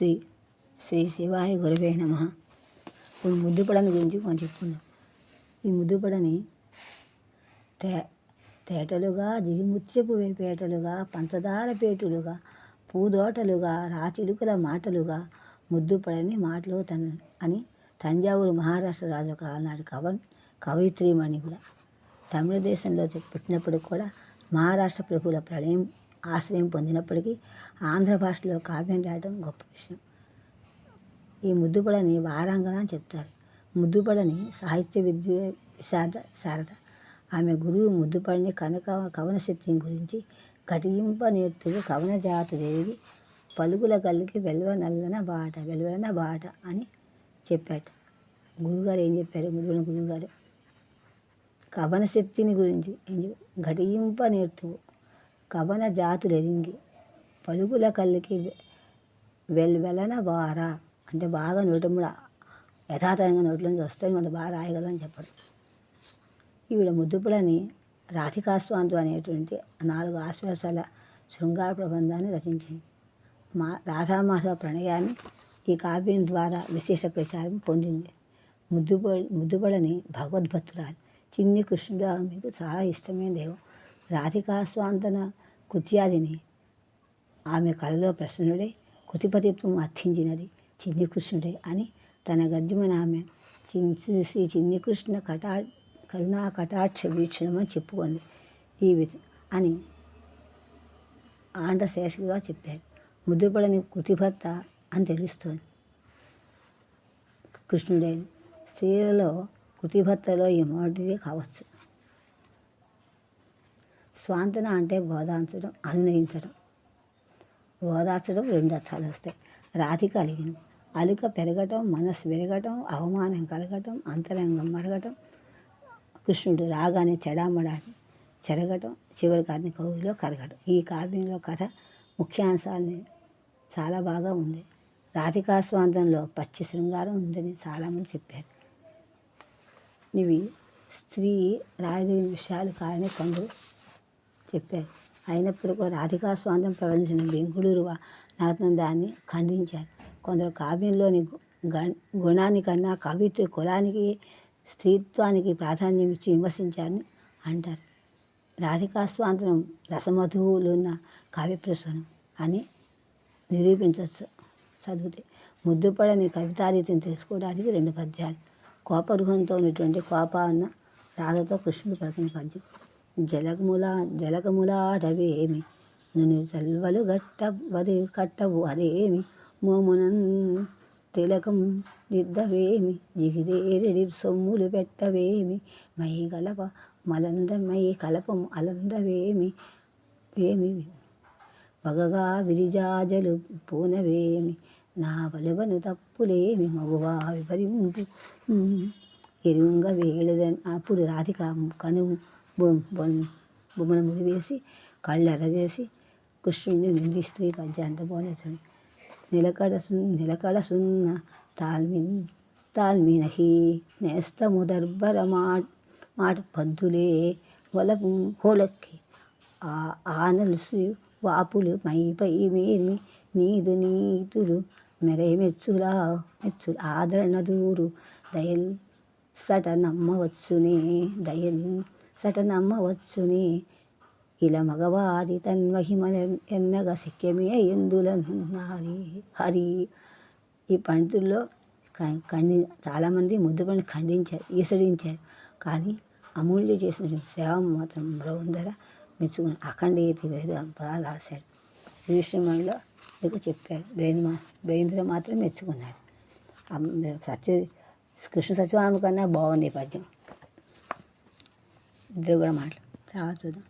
శ్రీ శ్రీ శివాయ గురవే నమః. ఇప్పుడు ముద్దుపడని గురించి కొంచెం చెప్పుకుందాం. ఈ ముద్దుపడని తేటలుగా జిగిముత్యపు పేటలుగా పంచదార పేటులుగా పూదోటలుగా రాచిలుకల మాటలుగా ముద్దుపడని మాటలు అని తంజావూరు మహారాష్ట్ర రాజు ఒక ఆనాటి కవయిత్రీమణి కూడా తమిళ దేశంలో పుట్టినప్పుడు కూడా మహారాష్ట్ర ప్రభువుల ప్రళయం ఆశ్రయం పొందినప్పటికీ ఆంధ్ర భాషలో కావ్యం రాయడం గొప్ప విషయం. ఈ ముద్దుపడని వారాంగణ అని చెప్తారు. ముద్దుపడని సాహిత్య విద్య శారద. ఆమె గురువు ముద్దుపడని కవన శక్తిని గురించి ఘటింప నేర్తులు కవన జాతులేగి పలుకుల కళ్ళకి వెలువలన బాట అని చెప్పాట. గురువుగారు ఏం చెప్పారు? ముద్దుపడని గురువుగారు కవన శక్తిని గురించి ఘటింప నేర్తువు కవన జాతులెరింగి పలుకుల కళ్ళకి వెలువలన బారా అంటే బాగా నోటముడ యథాతథంగా నోట్లోంచి వస్తాయి, మనం బాగా రాయగలని చెప్పడం. ఈవిడ ముద్దుపడని రాధికాస్వాంతం అనేటువంటి 4 ఆశ్వాసాల శృంగార ప్రబంధాన్ని రచించింది. రాధామాధవ ప్రణయాన్ని ఈ కావ్యం ద్వారా విశేష ప్రచారం పొందింది. ముద్దుపడని భగవద్భక్తురాలు చిన్ని కృష్ణుడు మీకు చాలా ఇష్టమైన దైవం. రాధికాస్వాంతన కుత్యాదిని ఆమె కళలో ప్రసన్నుడై కుతిపతిత్వం అర్థించినది చిన్ని కృష్ణుడే అని తన గద్యమున ఆమె శ్రీ చిన్ని కృష్ణ కరుణా కటాక్ష వీక్షణమని చెప్పుకుంది అని ఆంధ్ర శేషగిరిగా చెప్పారు. ముద్దుపడని కృతిభర్త అని తెలుస్తోంది కృష్ణుడే. స్త్రీలలో కృతిభర్తలో ఈ మొదటిదే కావచ్చు. స్వాంతన అంటే బోధాంచడం, అనునయించడం. ఓదార్చడం 2 అర్థాలు వస్తాయి. రాధిక అలిగింది. అలుక పెరగటం, మనసు పెరగటం, అవమానం కలగటం, అంతరంగం మరగటం. కృష్ణుడు రాగానే చెడామడా చెరగటం, చివరికి అన్ని కవులో కరగటం. ఈ కావ్యంలో కథ ముఖ్యాంశాలని చాలా బాగా ఉంది. రాధికాస్వాంతంలో పచ్చి శృంగారం ఉందని చాలామంది చెప్పారు. ఇవి స్త్రీ రాయలేని విషయాలు కాదని కొందరు చెప్పారు. అయినప్పటికీ రాధికాస్వాంతం ప్రకటించిన బెంగుళూరు నాథన్ దాన్ని ఖండించారు. కొందరు కావ్యంలోని గుణాని కన్నా కవిత్వ కులానికి స్త్రీత్వానికి ప్రాధాన్యం ఇచ్చి విమర్శించారని అంటారు. రాధికాస్వాంతం రసమధువులున్న కావ్యప్రసూనం అని నిరూపించవచ్చు చదివితే. ముద్దుపడని కవితారీతిని తెలుసుకోవడానికి 2 పద్యాలు. కోపగృహంతో ఉన్నటువంటి కోపాన్న రాధతో కృష్ణుడు పలికిన పద్యం. జలకములాడవేమి నువ్వు చల్వలు కట్టవు అదేమి మోమునన్ తిలకం దిద్దవేమి జిగిదేరెడి సొమ్ములు పెట్టవేమి మై కలపం అలందవేమి బగగా విరిజాజలు పూనవేమి నా వలువను తప్పులేమి మగువా విపరింపు ఎరుంగ వేళదని. అప్పుడు రాధిక కనుము బొమ్మను ముడివేసి కళ్ళెర్ర చేసి కృష్ణుడిని నిందిస్తూ ఈ పద్యం అంత బాగుంది చూడండి. నిలకడ సున్న తాల్మినహి నేస్తము దర్బర మాట పద్దులే హోలక్కి ఆనలుసు వాపులు మైపై మేర్మి నీతులు మెచ్చుల ఆదరణ దూరు దయల్ సట నమ్మవచ్చునే ఇలా మగవాది తన్మహిమల ఎన్నగా శక్యమే ఎందులన్నారి హరి. ఈ పండితుల్లో చాలామంది ముద్దుపడిని ఖండించారు, ఈసడించారు. కానీ అమూల్య చేసిన సేవ మాత్రం బృందర మెచ్చుకుని అఖండేతి వేదం పదాలు రాశాడు. శ్రీశ్రీమణిలో ఇక చెప్పాడు. బ్రేంద్ర మాత్రం మెచ్చుకున్నాడు. కృష్ణ సత్యభామ కన్నా బాగుంది ఈ పద్యం. ఇద్దరు కూడా మాటలు తర్వాత చూద్దాం.